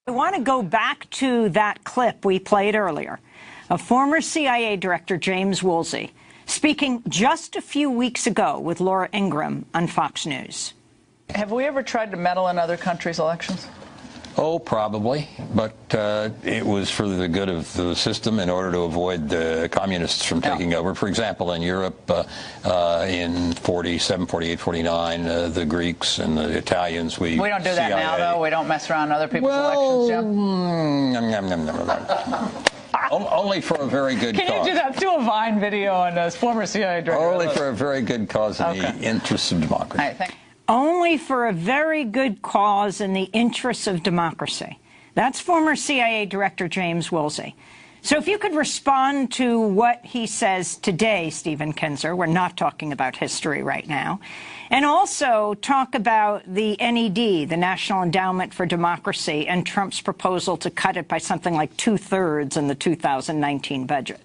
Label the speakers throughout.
Speaker 1: I want to go back to that clip we played earlier of former CIA Director James Woolsey speaking just a few weeks ago with Laura Ingraham on Fox News.
Speaker 2: Have we ever tried to meddle in other countries' elections?
Speaker 3: Oh, probably, but it was for the good of the system in order to avoid the communists from taking over. For example, in Europe, in 47, 48, 49, the Greeks and the Italians, we
Speaker 2: don't do that now, though? We don't mess around other people's elections, Joe?
Speaker 3: Only for a very good cause.
Speaker 2: Can you do that? Do a Vine video on this former CIA director.
Speaker 3: Only for a very good cause in the interests of democracy.
Speaker 2: All right, thank you.
Speaker 1: Only for a very good cause in the interests of democracy. That's former CIA Director James Woolsey. So if you could respond to what he says today, Stephen Kinzer, we're not talking about history right now, and also talk about the NED, the National Endowment for Democracy, and Trump's proposal to cut it by something like 2/3 in the 2019 budget.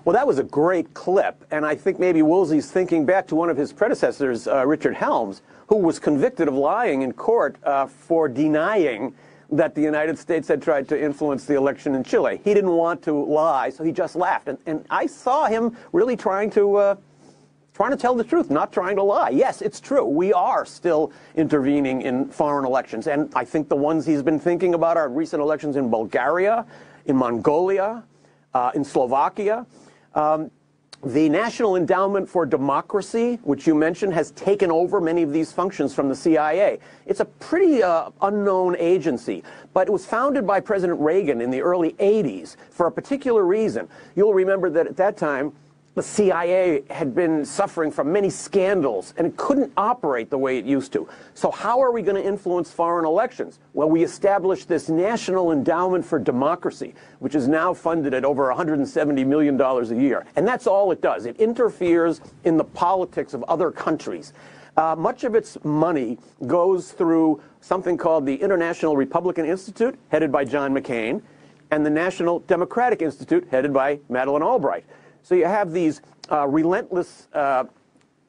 Speaker 4: Well, that was a great clip, and I think maybe Woolsey's thinking back to one of his predecessors, Richard Helms, who was convicted of lying in court for denying that the United States had tried to influence the election in Chile. He didn't want to lie, so he just laughed. And I saw him really trying to tell the truth, not trying to lie. Yes, it's true. We are still intervening in foreign elections, and I think the ones he's been thinking about are recent elections in Bulgaria, in Mongolia, in Slovakia. The National Endowment for Democracy, which you mentioned, has taken over many of these functions from the CIA. It's a pretty unknown agency, but it was founded by President Reagan in the early 80s for a particular reason. You'll remember that at that time, the CIA had been suffering from many scandals and it couldn't operate the way it used to. So how are we going to influence foreign elections? Well, we established this National Endowment for Democracy, which is now funded at over $170 million a year. And that's all it does. It interferes in the politics of other countries. Much of its money goes through something called the International Republican Institute, headed by John McCain, and the National Democratic Institute, headed by Madeleine Albright. So you have these relentless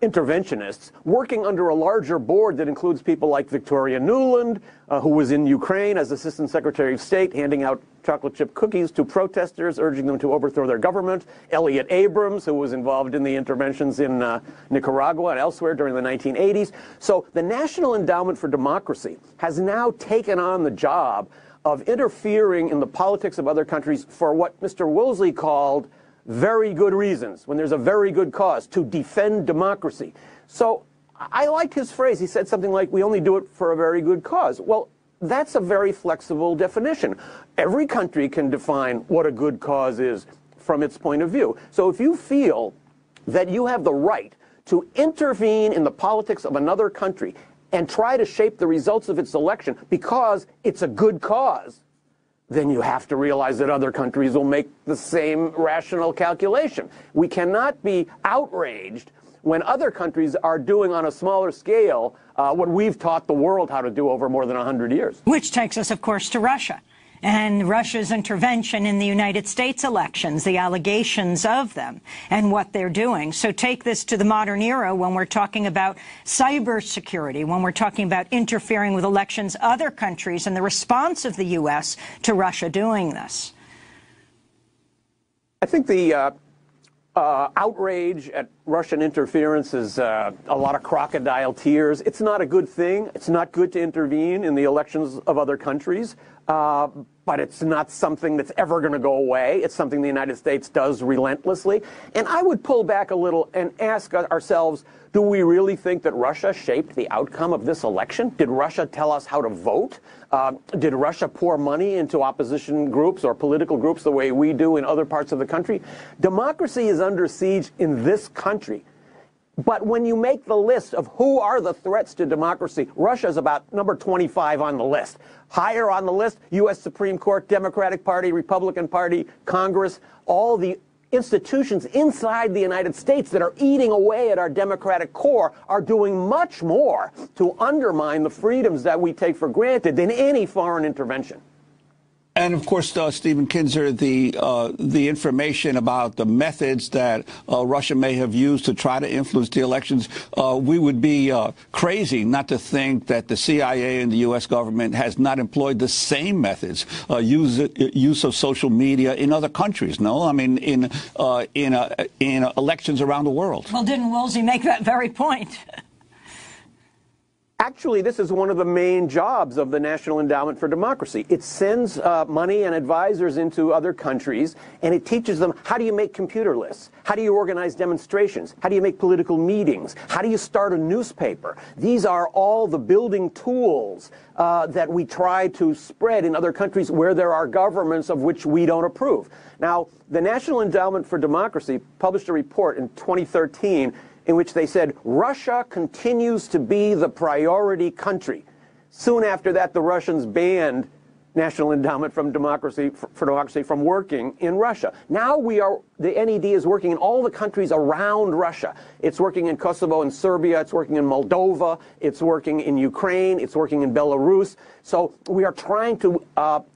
Speaker 4: interventionists working under a larger board that includes people like Victoria Nuland, who was in Ukraine as Assistant Secretary of State, handing out chocolate chip cookies to protesters, urging them to overthrow their government. Elliot Abrams, who was involved in the interventions in Nicaragua and elsewhere during the 1980s. So the National Endowment for Democracy has now taken on the job of interfering in the politics of other countries for what Mr. Woolsey called very good reasons, when there's a very good cause, to defend democracy. So I liked his phrase. He said something like, we only do it for a very good cause. Well, that's a very flexible definition. Every country can define what a good cause is from its point of view. So if you feel that you have the right to intervene in the politics of another country and try to shape the results of its election because it's a good cause, then you have to realize that other countries will make the same rational calculation. We cannot be outraged when other countries are doing on a smaller scale what we've taught the world how to do over more than 100 years.
Speaker 1: Which takes us, of course, to Russia and Russia's intervention in the United States elections, the allegations of them and what they're doing. So take this to the modern era when we're talking about cybersecurity, when we're talking about interfering with elections, other countries, and the response of the U.S. to Russia doing this.
Speaker 4: I think the outrage at Russian interference is a lot of crocodile tears. It's not a good thing. It's not good to intervene in the elections of other countries. But it's not something that's ever going to go away. It's something the United States does relentlessly. And I would pull back a little and ask ourselves, do we really think that Russia shaped the outcome of this election? Did Russia tell us how to vote? Did Russia pour money into opposition groups or political groups the way we do in other parts of the country? Democracy is under siege in this country. But when you make the list of who are the threats to democracy, Russia's about number 25 on the list. Higher on the list, U.S. Supreme Court, Democratic Party, Republican Party, Congress, all the institutions inside the United States that are eating away at our democratic core are doing much more to undermine the freedoms that we take for granted than any foreign intervention.
Speaker 5: And of course, Stephen Kinzer, the information about the methods that Russia may have used to try to influence the elections, we would be crazy not to think that the CIA and the U.S. government has not employed the same methods, use of social media in other countries. No, I mean in elections around the world.
Speaker 1: Well, didn't Woolsey make that very point?
Speaker 4: Actually, this is one of the main jobs of the National Endowment for Democracy. It sends money and advisors into other countries, and it teaches them how do you make computer lists? How do you organize demonstrations? How do you make political meetings? How do you start a newspaper? These are all the building tools that we try to spread in other countries where there are governments of which we don't approve. Now, the National Endowment for Democracy published a report in 2013 in which they said Russia continues to be the priority country. Soon after that, the Russians banned National Endowment for Democracy from working in Russia. Now the NED is working in all the countries around Russia. It's working in Kosovo and Serbia. It's working in Moldova. It's working in Ukraine. It's working in Belarus. So we are trying to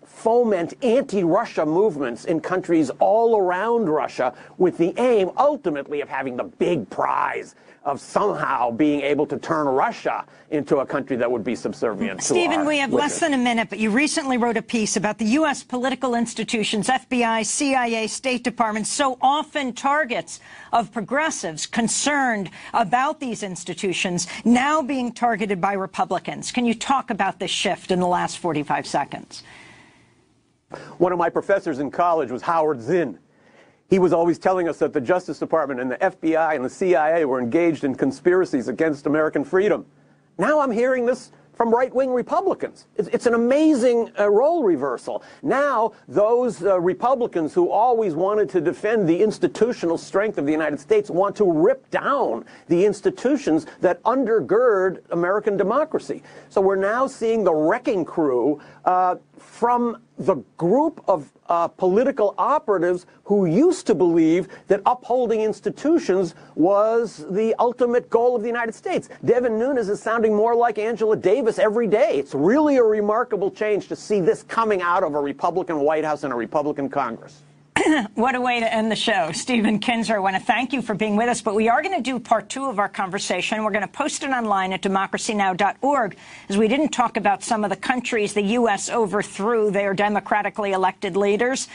Speaker 4: foment anti-Russia movements in countries all around Russia with the aim, ultimately, of having the big prize of somehow being able to turn Russia into a country that would be subservient to
Speaker 1: Stephen,
Speaker 4: our
Speaker 1: we have less than a minute, but you recently wrote a piece about the U.S. political institutions, FBI, CIA, State Department, so often targets of progressives concerned about these institutions now being targeted by Republicans. Can you talk about this shift in the last 45 seconds?
Speaker 4: One of my professors in college was Howard Zinn. He was always telling us that the Justice Department and the FBI and the CIA were engaged in conspiracies against American freedom. Now I'm hearing this from right-wing Republicans. It's an amazing role reversal. Now those Republicans who always wanted to defend the institutional strength of the United States want to rip down the institutions that undergird American democracy. So we're now seeing the wrecking crew from the group of political operatives who used to believe that upholding institutions was the ultimate goal of the United States. Devin Nunes is sounding more like Angela Davis every day. It's really a remarkable change to see this coming out of a Republican White House and a Republican Congress.
Speaker 1: What a way to end the show. Stephen Kinzer, I want to thank you for being with us, but we are going to do part 2 of our conversation. We're going to post it online at democracynow.org, as we didn't talk about some of the countries the U.S. overthrew their democratically elected leaders,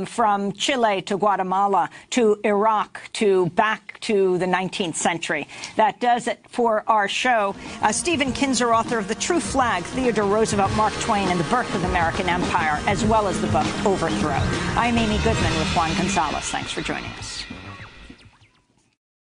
Speaker 1: from Chile to Guatemala to Iraq to back to the 19th century. That does it for our show. Stephen Kinzer, author of The True Flag, Theodore Roosevelt, Mark Twain, and the Birth of the American Empire, as well as the book Overthrow. I'm Amy Goodman with Juan Gonzalez. Thanks for joining us.